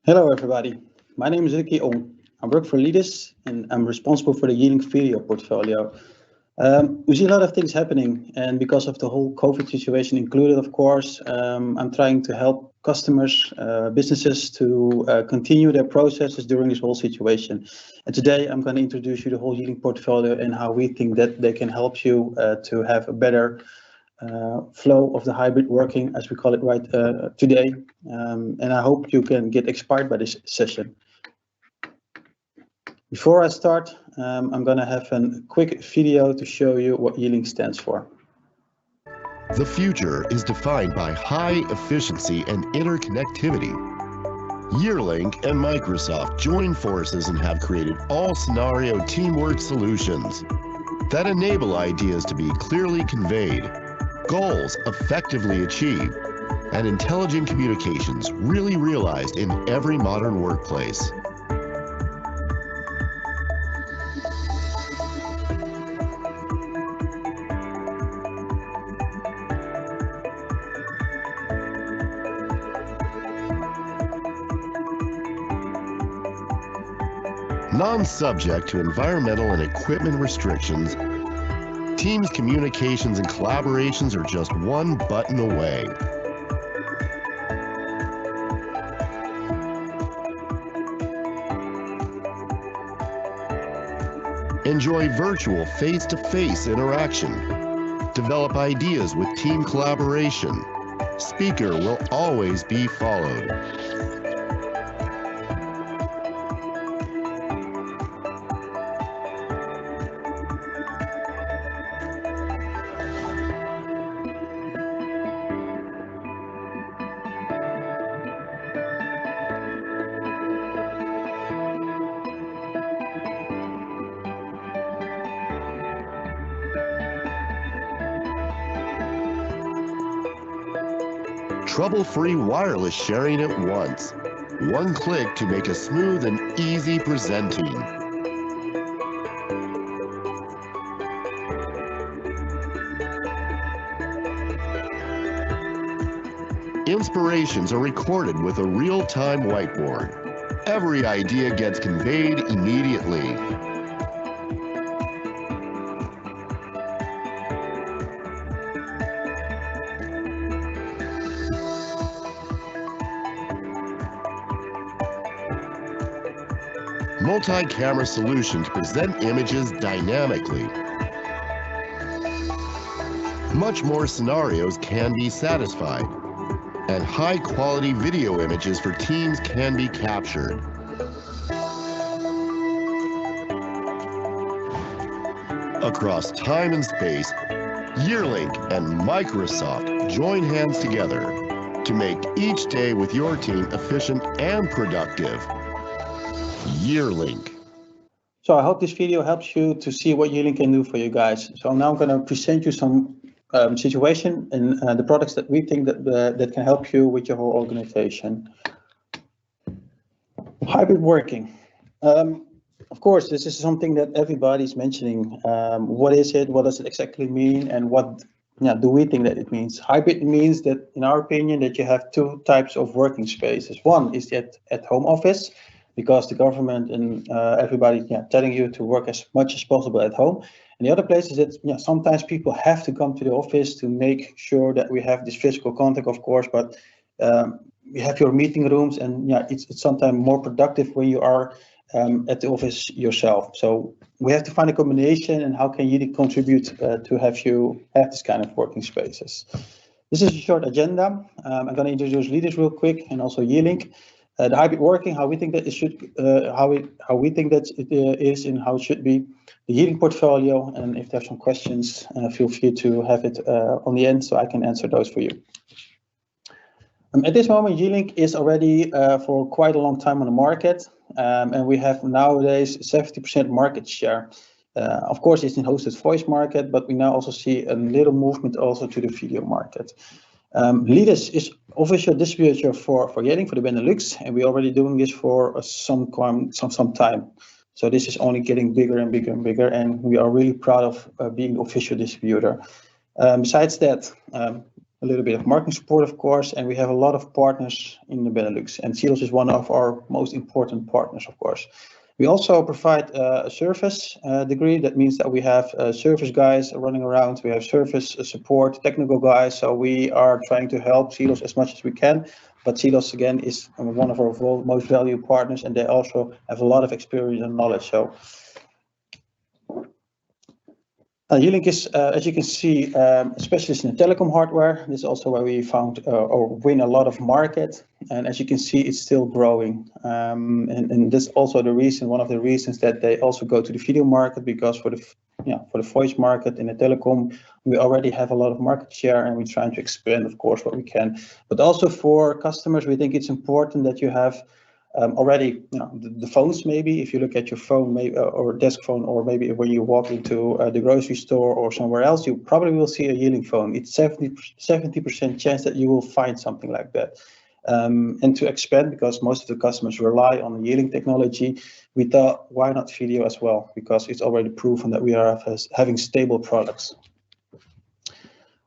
Hello everybody, my name is Ricky Ong. I work for Leaders and I'm responsible for the Yealink video portfolio. We see a lot of things happening, and because of the whole COVID situation included, of course, I'm trying to help customers, businesses to continue their processes during this whole situation. And today I'm going to introduce you the whole Yealink portfolio and how we think that they can help you to have a better flow of the hybrid working, as we call it right today. And I hope you can get inspired by this session. Before I start, I'm going to have a quick video to show you what Yealink stands for. The future is defined by high efficiency and interconnectivity. Yealink and Microsoft join forces and have created all-scenario teamwork solutions that enable ideas to be clearly conveyed, goals effectively achieved, and intelligent communications really realized in every modern workplace. Non-subject to environmental and equipment restrictions, Teams communications and collaborations are just one button away. Enjoy virtual face-to-face interaction. Develop ideas with team collaboration. Speaker will always be followed. Trouble-free wireless sharing at once. One click to make a smooth and easy presenting. Inspirations are recorded with a real-time whiteboard. Every idea gets conveyed immediately. Multi-camera solution to present images dynamically. Much more scenarios can be satisfied, and high-quality video images for teams can be captured. Across time and space, Yealink and Microsoft join hands together to make each day with your team efficient and productive. Yealink. So I hope this video helps you to see what Yealink can do for you guys. So now I'm going to present you some situation and the products that we think that can help you with your whole organization. Hybrid working. Of course, this is something that everybody's mentioning. What is it? What does it exactly mean? And what do we think that it means? Hybrid means that, in our opinion, that you have two types of working spaces. One is the at-home office, because the government and everybody telling you to work as much as possible at home. And the other place is that sometimes people have to come to the office to make sure that we have this physical contact, of course, but you have your meeting rooms, and it's sometimes more productive when you are at the office yourself. So we have to find a combination, and how can you contribute to have this kind of working spaces. This is a short agenda. I'm going to introduce Leaders real quick, and also Yealink. The hybrid working, how we think that it should, how we think that it is, and how it should be. The Yealink portfolio, and if there's some questions, feel free to have it on the end so I can answer those for you. At this moment, Yealink is already for quite a long time on the market, and we have nowadays 70% market share. Of course, it's in hosted voice market, but we now also see a little movement also to the video market. Leaders is official distributor for Yealink, for the Benelux, and we're already doing this for some time. So this is only getting bigger and bigger and bigger, and we are really proud of being the official distributor. Besides that, a little bit of marketing support, of course, and we have a lot of partners in the Benelux, and Sealos is one of our most important partners, of course. We also provide a service degree. That means that we have service guys running around. We have service support, technical guys. So we are trying to help Sealos as much as we can. But Sealos, again, is one of our most valued partners, and they also have a lot of experience and knowledge. So Yealink is, as you can see, a specialist in the telecom hardware. This is also where we found or win a lot of market. And as you can see, it's still growing. And this is also the reason, one of the reasons that they also go to the video market, because for the voice market in the telecom, we already have a lot of market share, and we're trying to expand, of course, what we can. But also for customers, we think it's important that you have already, the phones. Maybe if you look at your phone, maybe or desk phone, or maybe when you walk into the grocery store or somewhere else, you probably will see a Yealink phone. It's 70% chance that you will find something like that. And to expand, because most of the customers rely on the Yealink technology, we thought, why not video as well? Because it's already proven that we are having stable products.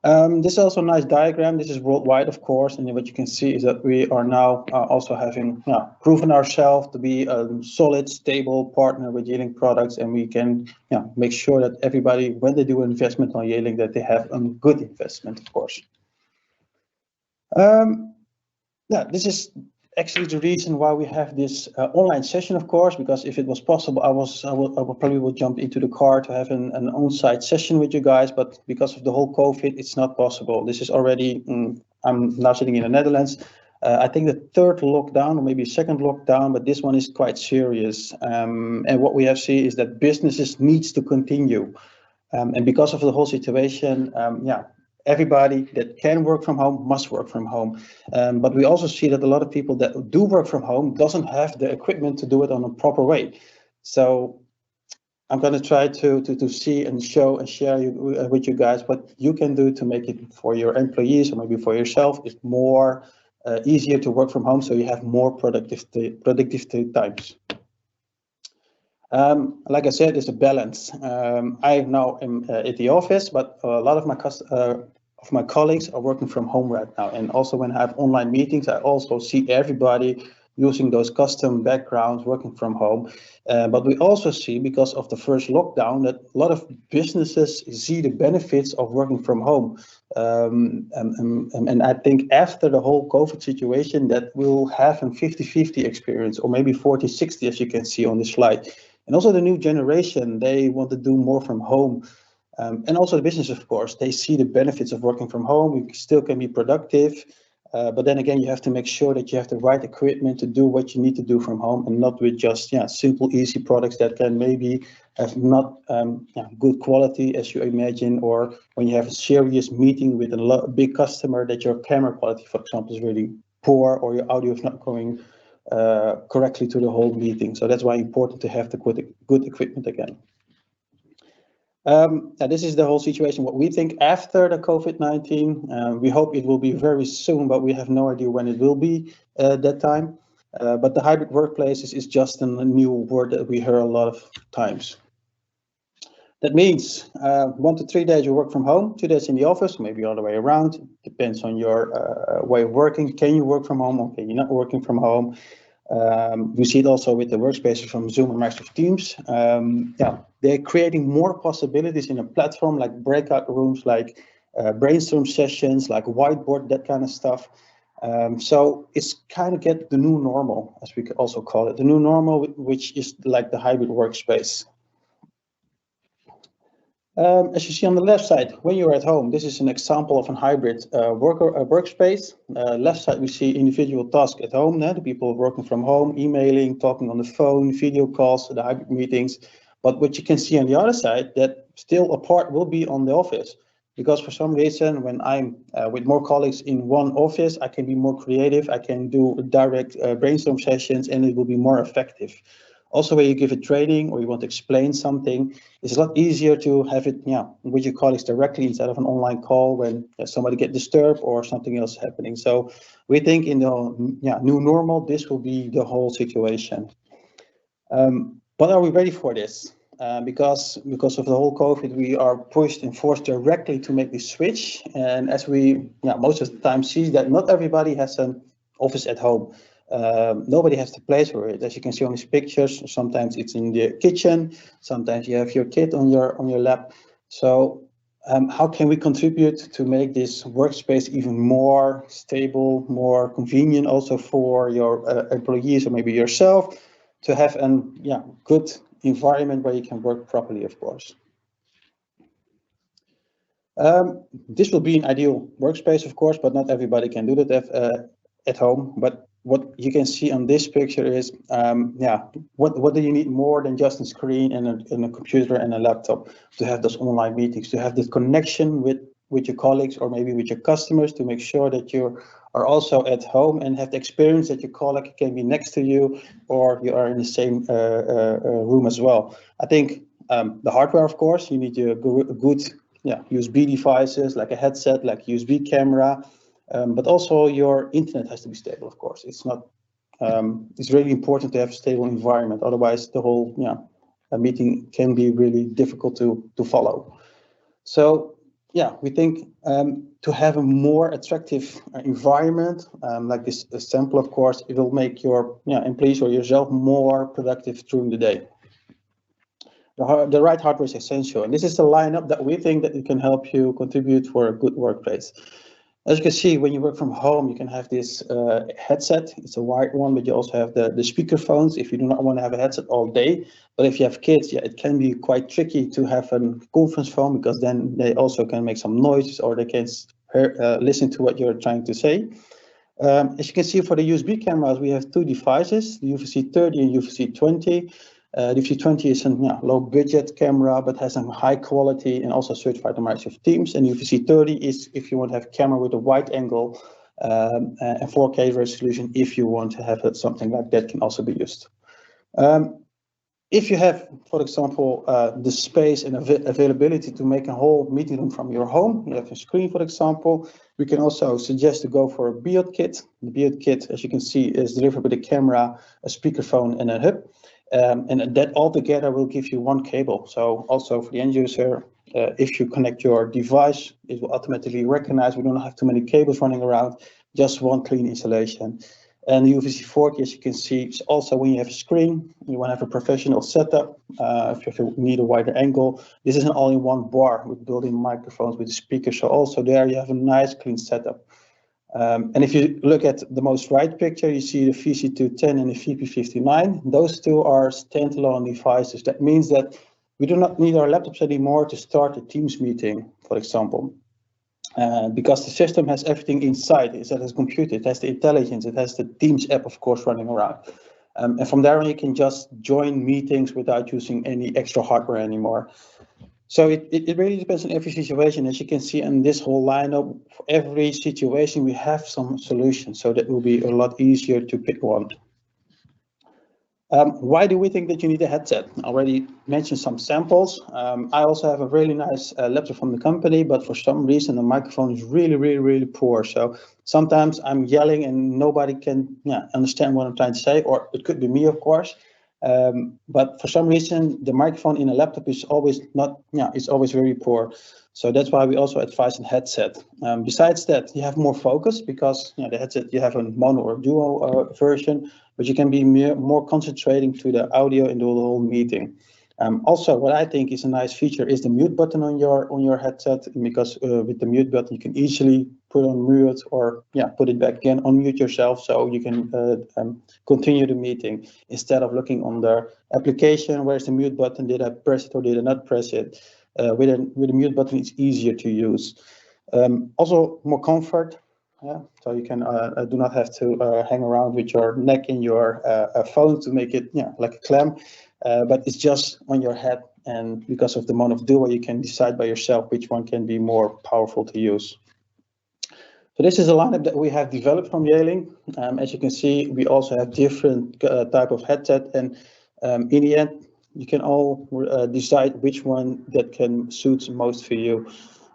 This is also a nice diagram. This is worldwide, of course, and what you can see is that we are now also having proven ourselves to be a solid, stable partner with Yealink products, and we can make sure that everybody, when they do investment on Yealink, that they have a good investment, of course. This is actually the reason why we have this online session, of course, because if it was possible, I probably would jump into the car to have an on-site session with you guys, but because of the whole COVID, it's not possible. This is already, I'm now sitting in the Netherlands. I think the third lockdown, or maybe second lockdown, but this one is quite serious. And what we have seen is that businesses needs to continue. And because of the whole situation, everybody that can work from home must work from home. But we also see that a lot of people that do work from home doesn't have the equipment to do it on a proper way. So I'm going to try to see and show and share with you guys what you can do to make it for your employees, or maybe for yourself, it's more easier to work from home, so you have more productive times. Like I said, it's a balance. I now am at the office, but a lot of my colleagues are working from home right now. And also when I have online meetings, I also see everybody using those custom backgrounds working from home. But we also see, because of the first lockdown, that a lot of businesses see the benefits of working from home. And I think after the whole COVID situation, that we'll have a 50-50 experience, or maybe 40-60, as you can see on this slide. And also the new generation, they want to do more from home. And also the business, of course, they see the benefits of working from home. You still can be productive, but then again, you have to make sure that you have the right equipment to do what you need to do from home, and not with just simple, easy products that can maybe have not good quality as you imagine, or when you have a serious meeting with a big customer, that your camera quality, for example, is really poor, or your audio is not going correctly to the whole meeting. So that's why it's important to have the good equipment again. This is the whole situation. What we think after the COVID-19, we hope it will be very soon, but we have no idea when it will be that time. But the hybrid workplace is just a new word that we hear a lot of times. That means 1 to 3 days you work from home, 2 days in the office, maybe all the way around. Depends on your way of working. Can you work from home? Okay, you're not working from home. We see it also with the workspaces from Zoom and Microsoft Teams. They're creating more possibilities in a platform, like breakout rooms, like brainstorm sessions, like whiteboard, that kind of stuff. So it's kind of get the new normal, as we could also call it, the new normal, which is like the hybrid workspace. As you see on the left side, when you're at home, this is an example of a hybrid workspace. Left side, we see individual tasks at home, the people working from home, emailing, talking on the phone, video calls, the hybrid meetings. But what you can see on the other side, that still a part will be on the office. Because for some reason, when I'm with more colleagues in one office, I can be more creative, I can do direct brainstorm sessions, and it will be more effective. Also, when you give a training or you want to explain something, it's a lot easier to have it with your colleagues directly instead of an online call when somebody gets disturbed or something else happening. So we think in the new normal, this will be the whole situation. But are we ready for this? because of the whole COVID, we are pushed and forced directly to make this switch. And as we most of the time see that not everybody has an office at home. Nobody has the place for it. As you can see on these pictures, sometimes it's in the kitchen, sometimes you have your kid on your lap. So how can we contribute to make this workspace even more stable, more convenient also for your employees or maybe yourself, to have a good environment where you can work properly, of course. This will be an ideal workspace, of course, but not everybody can do that at home. But what you can see on this picture is, what do you need more than just a screen and a computer and a laptop to have those online meetings, to have this connection with your colleagues or maybe with your customers, to make sure that you are also at home and have the experience that your colleague can be next to you or you are in the same room as well. I think the hardware, of course, you need a good USB devices like a headset, like USB camera, but also your internet has to be stable. Of course, it's not. It's really important to have a stable environment. Otherwise, the whole a meeting can be really difficult to follow. So we think to have a more attractive environment like this sample, of course, it will make your employees or yourself more productive during the day. The right hardware is essential, and this is the lineup that we think that it can help you contribute for a good workplace. As you can see, when you work from home, you can have this headset. It's a wired one, but you also have the speakerphones if you do not want to have a headset all day. But if you have kids, it can be quite tricky to have a conference phone, because then they also can make some noise or they can listen to what you're trying to say. As you can see, for the USB cameras, we have two devices, the UVC 30 and UVC 20. The UVC 20 is a low budget camera, but has a high quality and also certified on Microsoft Teams. And UVC 30 is if you want to have a camera with a wide angle and 4K resolution. If you want to have something like that, can also be used. If you have, for example, the space and availability to make a whole meeting room from your home, you have a screen, for example, we can also suggest to go for a Build kit. The Build kit, as you can see, is delivered with a camera, a speakerphone, and a hub. And that all together will give you one cable. So also for the end user, if you connect your device, it will automatically recognize we don't have too many cables running around, just one clean installation. And the UVC 40, as you can see, is also when you have a screen, you want to have a professional setup. If you need a wider angle, this is an all-in-one bar with built-in microphones with a speaker. So also there you have a nice clean setup. And if you look at the most right picture, you see the VC210 and the VP59. Those two are standalone devices. That means that we do not need our laptops anymore to start a Teams meeting, for example. Because the system has everything inside. It has a computer, it has the intelligence, it has the Teams app, of course, running around. And from there on, you can just join meetings without using any extra hardware anymore. So it really depends on every situation. As you can see in this whole lineup, for every situation, we have some solutions. So that will be a lot easier to pick one. Why do we think that you need a headset? I already mentioned some samples. I also have a really nice laptop from the company, but for some reason the microphone is really poor. So sometimes I'm yelling and nobody can understand what I'm trying to say, or it could be me, of course. But for some reason the microphone in a laptop is always it's always very poor. So that's why we also advise a headset. Besides that, you have more focus because the headset, you have a mono or duo version, but you can be more concentrating to the audio and do the whole meeting. Also, what I think is a nice feature is the mute button on your headset, because with the mute button you can easily put on mute or put it back again, unmute yourself, so you can continue the meeting instead of looking on the application. Where's the mute button? Did I press it or did I not press it? With a mute button, it's easier to use. Also, more comfort. So you can do not have to hang around with your neck in your phone to make it like a clam, but it's just on your head, and because of the mono duo, you can decide by yourself which one can be more powerful to use. So this is a lineup that we have developed from Yealink. As you can see, we also have different type of headset, and in the end, you can all decide which one that can suit most for you.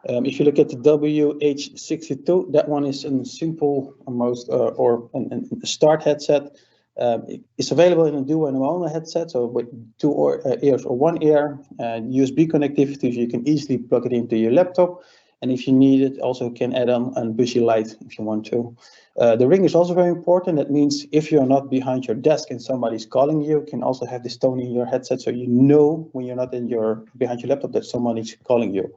If you look at the WH62, that one is a simple, almost or a start headset. It's available in a dual and mono headset, so with two ears or one ear, USB connectivity, so you can easily plug it into your laptop. And if you need it, also can add on a busy light if you want to. The ring is also very important. That means if you're not behind your desk and somebody's calling you, can also have this tone in your headset, so you know when you're not behind your laptop that somebody's calling you.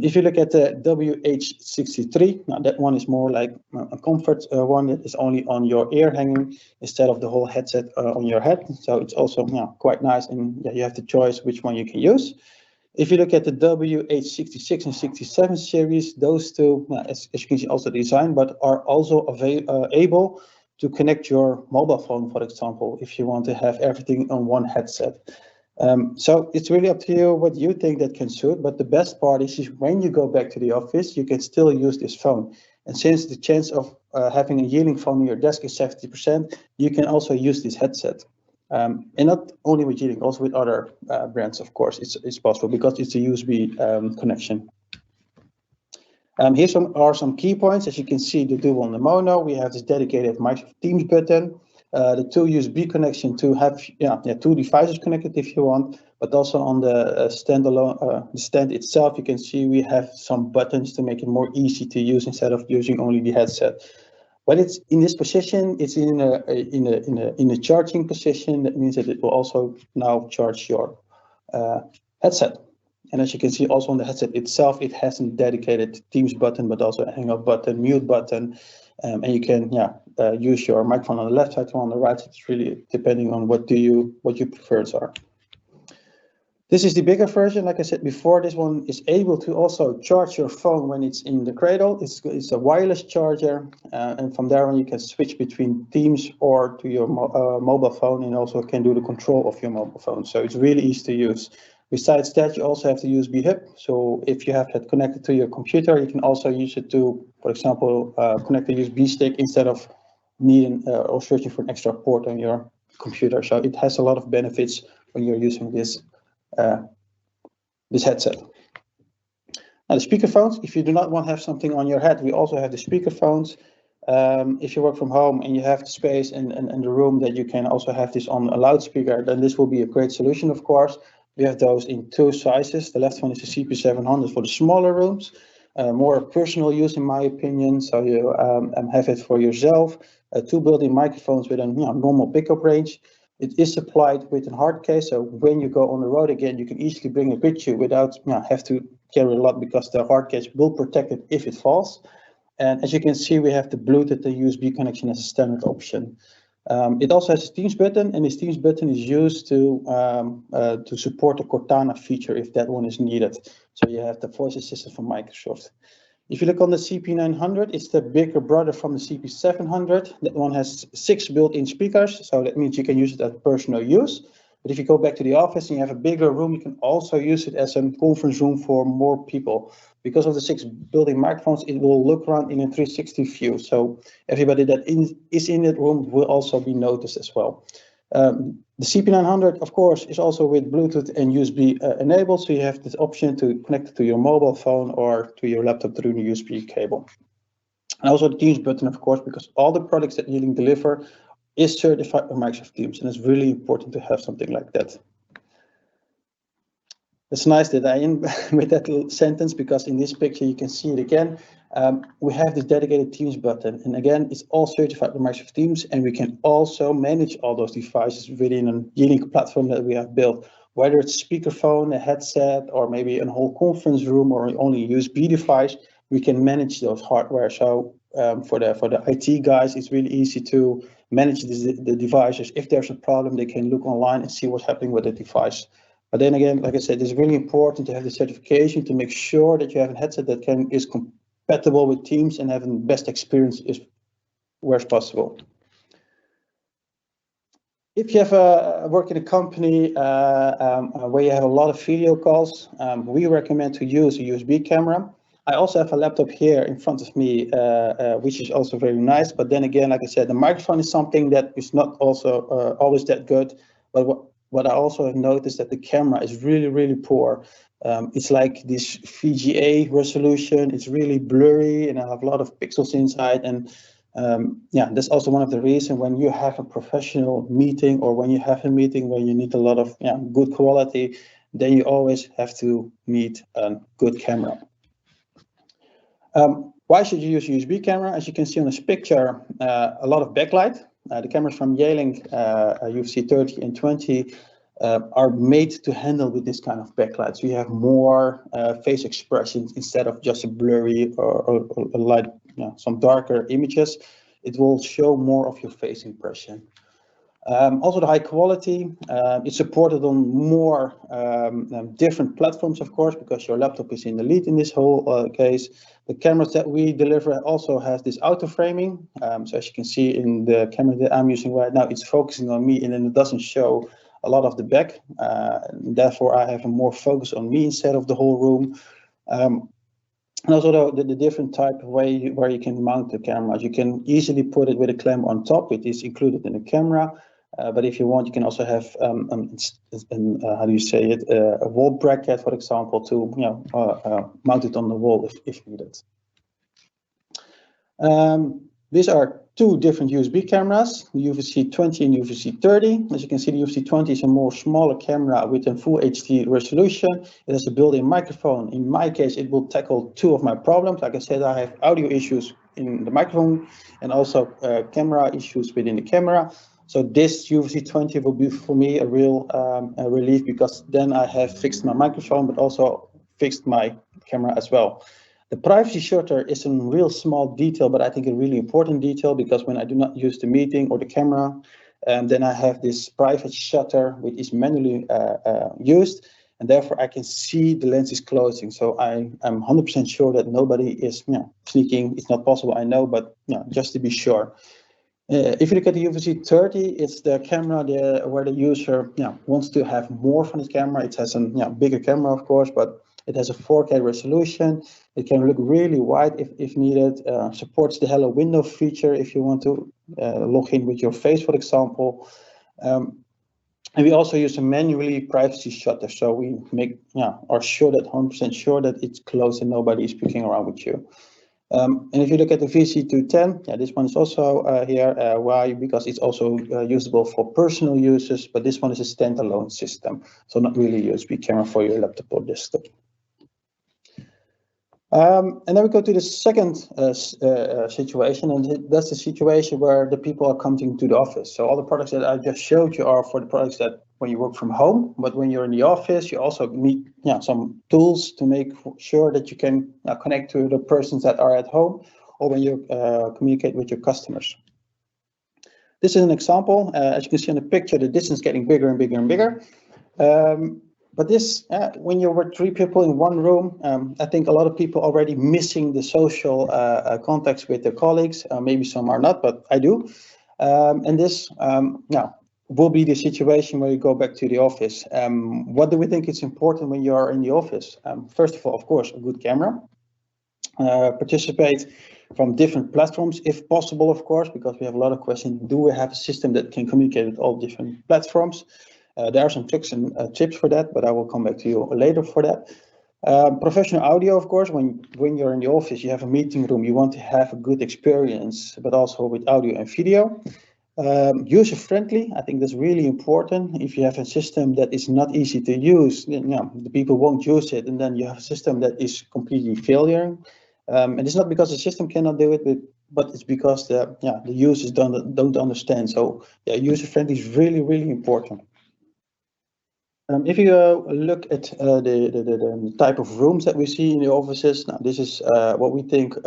If you look at the WH63, now that one is more like a comfort one that is only on your ear hanging instead of the whole headset on your head. So it's also quite nice, and you have the choice which one you can use. If you look at the WH66 and 67 series, those two, as you can see, also designed, but are also able to connect your mobile phone, for example, if you want to have everything on one headset. So it's really up to you what you think that can suit, but the best part is when you go back to the office, you can still use this phone. And since the chance of having a Yealink phone on your desk is 70%, you can also use this headset. And not only with Yealink, also with other brands, of course, it's possible because it's a USB connection. Here are some key points. As you can see, the dual and the mono, we have this dedicated Microsoft Teams button. The two USB connection to have two devices connected if you want, but also on the standalone the stand itself, you can see we have some buttons to make it more easy to use instead of using only the headset. When it's in this position, it's in a charging position. That means that it will also now charge your headset. And as you can see, also on the headset itself, it has a dedicated Teams button, but also a hang up button, mute button. And you can use your microphone on the left side or on the right side. It's really depending on what your prefers are. This is the bigger version. Like I said before, this one is able to also charge your phone when it's in the cradle. It's a wireless charger, and from there on you can switch between Teams or to your mobile phone, and also can do the control of your mobile phone. So it's really easy to use. Besides that, you also have the USB hub. So if you have that connected to your computer, you can also use it to, for example, connect a USB stick instead of needing or searching for an extra port on your computer. So it has a lot of benefits when you're using this headset. Now the speakerphones, if you do not want to have something on your head, we also have the speakerphones. If you work from home and you have the space and the room that you can also have this on a loudspeaker, then this will be a great solution, of course. We have those in two sizes. The left one is the CP700 for the smaller rooms, more personal use in my opinion. So you have it for yourself. Two built-in microphones with a normal pickup range. It is supplied with a hard case, so when you go on the road again, you can easily bring it with you without have to carry a lot, because the hard case will protect it if it falls. And as you can see, we have the Bluetooth and USB connection as a standard option. It also has a Teams button, and this Teams button is used to support the Cortana feature if that one is needed. So you have the voice assistant from Microsoft. If you look on the CP900, it's the bigger brother from the CP700. That one has 6 built-in speakers, so that means you can use it as personal use. But if you go back to the office and you have a bigger room, you can also use it as a conference room for more people. Because of the 6 built-in microphones, it will look around in a 360 view. So everybody that is in that room will also be noticed as well. The CP900, of course, is also with Bluetooth and USB enabled. So you have this option to connect it to your mobile phone or to your laptop through the USB cable. And also the Teams button, of course, because all the products that Yealink deliver is certified by Microsoft Teams, and it's really important to have something like that. It's nice that I end with that little sentence, because in this picture you can see it again. We have this dedicated Teams button, and again, it's all certified by Microsoft Teams, and we can also manage all those devices within a Yealink platform that we have built. Whether it's a speakerphone, a headset, or maybe a whole conference room, or only a USB device, we can manage those hardware. So for the IT guys, it's really easy to manage the devices. If there's a problem, they can look online and see what's happening with the device. But then again, like I said, it's really important to have the certification to make sure that you have a headset that is compatible with Teams and having the best experience where it's possible. If you have work in a company where you have a lot of video calls, we recommend to use a USB camera. I also have a laptop here in front of me, which is also very nice. But then again, like I said, the microphone is something that is not also always that good. But what I also have noticed that the camera is really, really poor. It's like this VGA resolution. It's really blurry, and I have a lot of pixels inside. And Yeah, that's also one of the reasons when you have a professional meeting or when you have a meeting where you need a lot of good quality, then you always have to need a good camera. Why should you use USB camera? As you can see on this picture, a lot of backlight. The cameras from Yealink, UFC 30 and 20, are made to handle with this kind of backlight. So you have more face expressions instead of just a blurry or a light, some darker images. It will show more of your face impression. Also the high quality, it's supported on more different platforms, of course, because your laptop is in the lead in this whole case. The cameras that we deliver also has this auto framing. So as you can see in the camera that I'm using right now, it's focusing on me and then it doesn't show a lot of the back. Therefore, I have a more focus on me instead of the whole room. And also the different type of way where you can mount the cameras. You can easily put it with a clamp on top. It is included in the camera. But if you want, you can also have how do you say it? A wall bracket, for example, to mount it on the wall if needed. These are two different USB cameras, the UVC 20 and UVC 30. As you can see, the UVC 20 is a more smaller camera with a full HD resolution. It has a built-in microphone. In my case, it will tackle two of my problems. Like I said, I have audio issues in the microphone and also camera issues within the camera. So this UVC 20 will be for me a real relief, because then I have fixed my microphone, but also fixed my camera as well. The privacy shutter is a real small detail, but I think a really important detail, because when I do not use the meeting or the camera, then I have this private shutter which is manually used, and therefore I can see the lens is closing. So I'm 100% sure that nobody is sneaking. It's not possible, I know, but just to be sure. If you look at the UVC 30, it's the camera where the user wants to have more from the camera. It has a bigger camera, of course, but it has a 4K resolution. It can look really wide if needed. Supports the Hello Window feature if you want to log in with your face, for example. And we also use a manually privacy shutter, so we are sure that 100% sure that it's closed and nobody is peeking around with you. And if you look at the VC210, this one is also here. Why? Because it's also usable for personal uses, but this one is a standalone system, so not really a USB camera for your laptop or desktop. And then we go to the second situation, and that's the situation where the people are coming to the office. So all the products that I just showed you are for the products that when you work from home, but when you're in the office, you also need some tools to make sure that you can connect to the persons that are at home, or when you communicate with your customers. This is an example. As you can see in the picture, the distance is getting bigger and bigger and bigger. But this, when you were 3 people in one room, I think a lot of people already missing the social contacts with their colleagues. Maybe some are not, but I do. And this will be the situation where you go back to the office. What do we think is important when you are in the office? First of all, of course, a good camera. Participate from different platforms if possible, of course, because we have a lot of questions. Do we have a system that can communicate with all different platforms? There are some tricks and tips for that, but I will come back to you later for that. Professional audio, of course, when you're in the office, you have a meeting room, you want to have a good experience, but also with audio and video. User-friendly, I think that's really important. If you have a system that is not easy to use, then, the people won't use it, and then you have a system that is completely failing. And it's not because the system cannot do it, but it's because the users don't understand. So user-friendly is really, really important. If you look at the type of rooms that we see in the offices, now this is what we think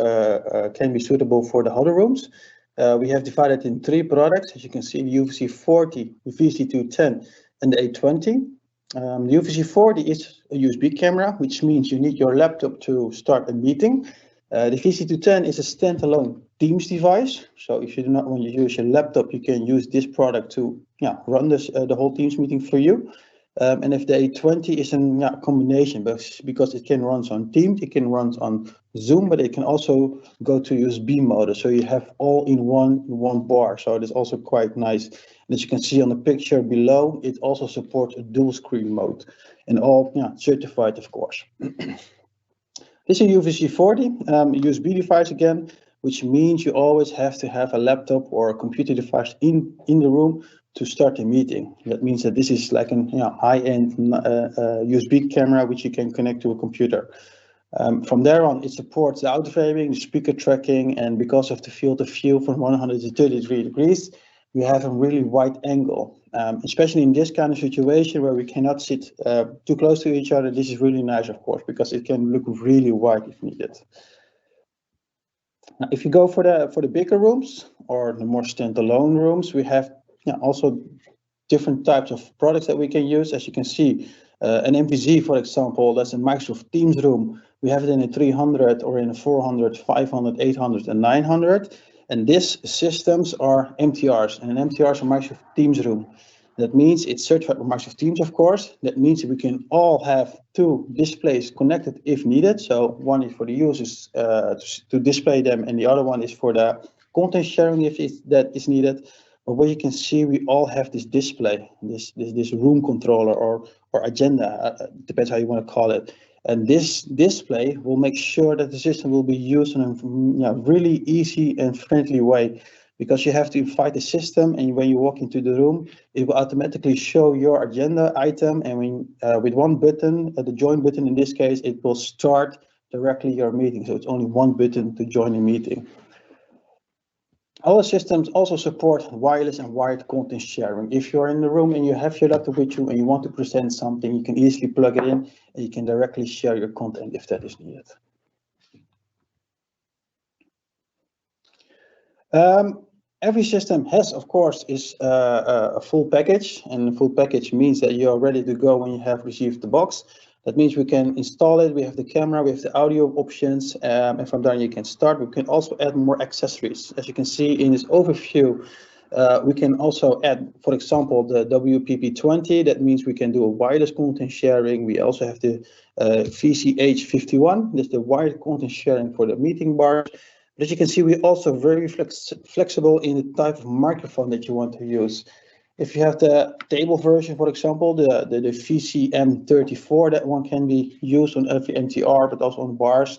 can be suitable for the huddle rooms. We have divided in 3 products, as you can see, the UVC 40, the VC210, and the A20. The UVC 40 is a USB camera, which means you need your laptop to start a meeting. The VC210 is a standalone Teams device. So if you do not want to use your laptop, you can use this product to run the whole Teams meeting for you. And if the A20 is a combination, because it can run on Teams, it can run on Zoom, but it can also go to USB mode. So you have all in one bar. So it is also quite nice. And as you can see on the picture below, it also supports a dual screen mode, and all certified, of course. This is a UVC 40 USB device again. which means you always have to have a laptop or a computer device in the room to start the meeting. That means that this is like an high-end USB camera which you can connect to a computer. From there on, it supports the auto framing, the speaker tracking, and because of the field of view from 133 degrees, we have a really wide angle. Especially in this kind of situation where we cannot sit too close to each other, this is really nice, of course, because it can look really wide if needed. Now, if you go for the bigger rooms or the more standalone rooms, we have also different types of products that we can use. As you can see, an MVZ, for example, that's a Microsoft Teams room. We have it in a 300 or in a 400, 500, 800, and 900. And these systems are MTRs, and an MTR is a Microsoft Teams room. That means it's certified by Microsoft Teams, of course. That means we can all have two displays connected if needed. So one is for the users to display them, and the other one is for the content sharing if that is needed. But what you can see, we all have this display, this room controller or agenda, depends how you want to call it. And this display will make sure that the system will be used in a really easy and friendly way, because you have to invite the system, and when you walk into the room, it will automatically show your agenda item, and when with one button, the join button in this case, it will start directly your meeting. So it's only one button to join a meeting. Our systems also support wireless and wired content sharing. If you're in the room and you have your laptop with you and you want to present something, you can easily plug it in and you can directly share your content if that is needed. Every system has, of course, is a full package, and a full package means that you are ready to go when you have received the box. That means we can install it, we have the camera, we have the audio options, and from there you can start. We can also add more accessories. As you can see in this overview, we can also add, for example, the WPP20. That means we can do a wireless content sharing. We also have the VCH51, that's the wired content sharing for the meeting bars. But as you can see, we're also very flexible in the type of microphone that you want to use. If you have the table version, for example, the VCM34, that one can be used on every MTR, but also on bars,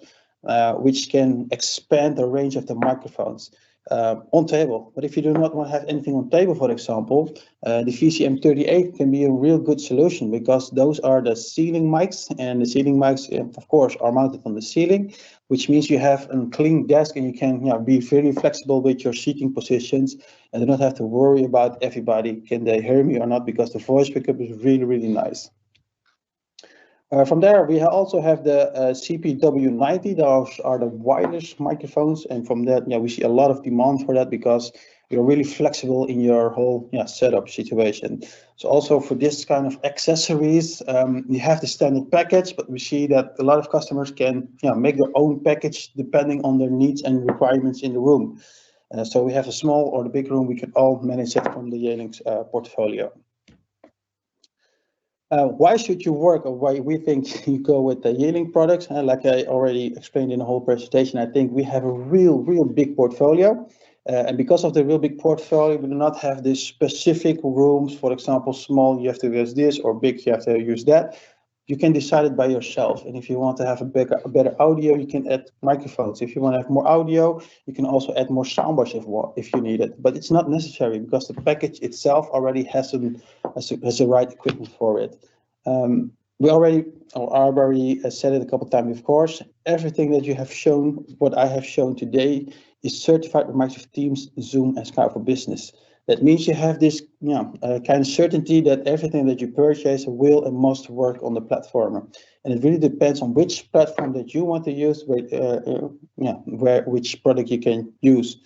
which can expand the range of the microphones on table. But if you do not want to have anything on table, for example, the VCM38 can be a real good solution, because those are the ceiling mics, and the ceiling mics, of course, are mounted on the ceiling, which means you have a clean desk and you can be very flexible with your seating positions and do not have to worry about everybody, can they hear me or not, because the voice pickup is really, really nice. From there, we also have the CPW90. Those are the wireless microphones, and from that, we see a lot of demand for that, because you're really flexible in your whole setup situation. So also for this kind of accessories, you have the standard package, but we see that a lot of customers can make their own package depending on their needs and requirements in the room. So we have a small or the big room, we can all manage it from the Yealink portfolio. Why should you work, or why we think you go with the Yealink products? Like I already explained in the whole presentation, I think we have a real big portfolio. And because of the real big portfolio, we do not have these specific rooms, for example, small, you have to use this, or big, you have to use that. You can decide it by yourself. And if you want to have a better audio, you can add microphones. If you want to have more audio, you can also add more soundbars if you need it. But it's not necessary, because the package itself already has the right equipment for it. We already said it a couple of times, of course. Everything that you have shown, what I have shown today, is certified by Microsoft Teams, Zoom, and Skype for Business. That means you have this kind of certainty that everything that you purchase will and must work on the platform. And it really depends on which platform that you want to use, which product you can use.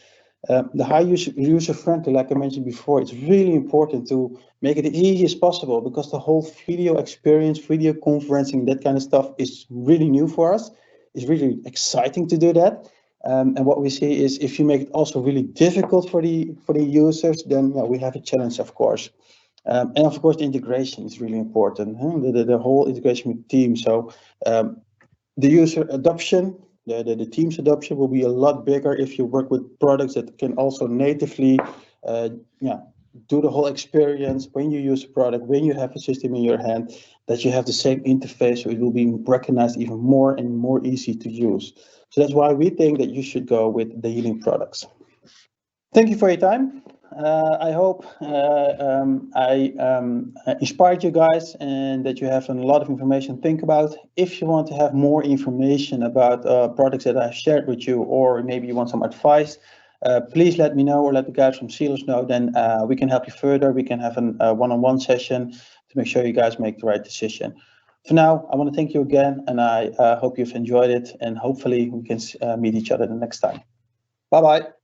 The high user friendly, like I mentioned before, it's really important to make it as easy as possible, because the whole video experience, video conferencing, that kind of stuff is really new for us. It's really exciting to do that. And what we see is, if you make it also really difficult for the users, then we have a challenge, of course. And of course, the integration is really important. The whole integration with Teams. So the user adoption, the Teams adoption will be a lot bigger if you work with products that can also natively do the whole experience when you use a product, when you have a system in your hand, that you have the same interface, so it will be recognized even more and more easy to use. So that's why we think that you should go with the Yealink products. Thank you for your time. I hope I inspired you guys and that you have a lot of information to think about. If you want to have more information about products that I've shared with you, or maybe you want some advice, please let me know or let the guys from Sealers know. Then we can help you further. We can have a one-on-one session to make sure you guys make the right decision. For now, I want to thank you again, and I hope you've enjoyed it, and hopefully we can meet each other the next time. Bye-bye.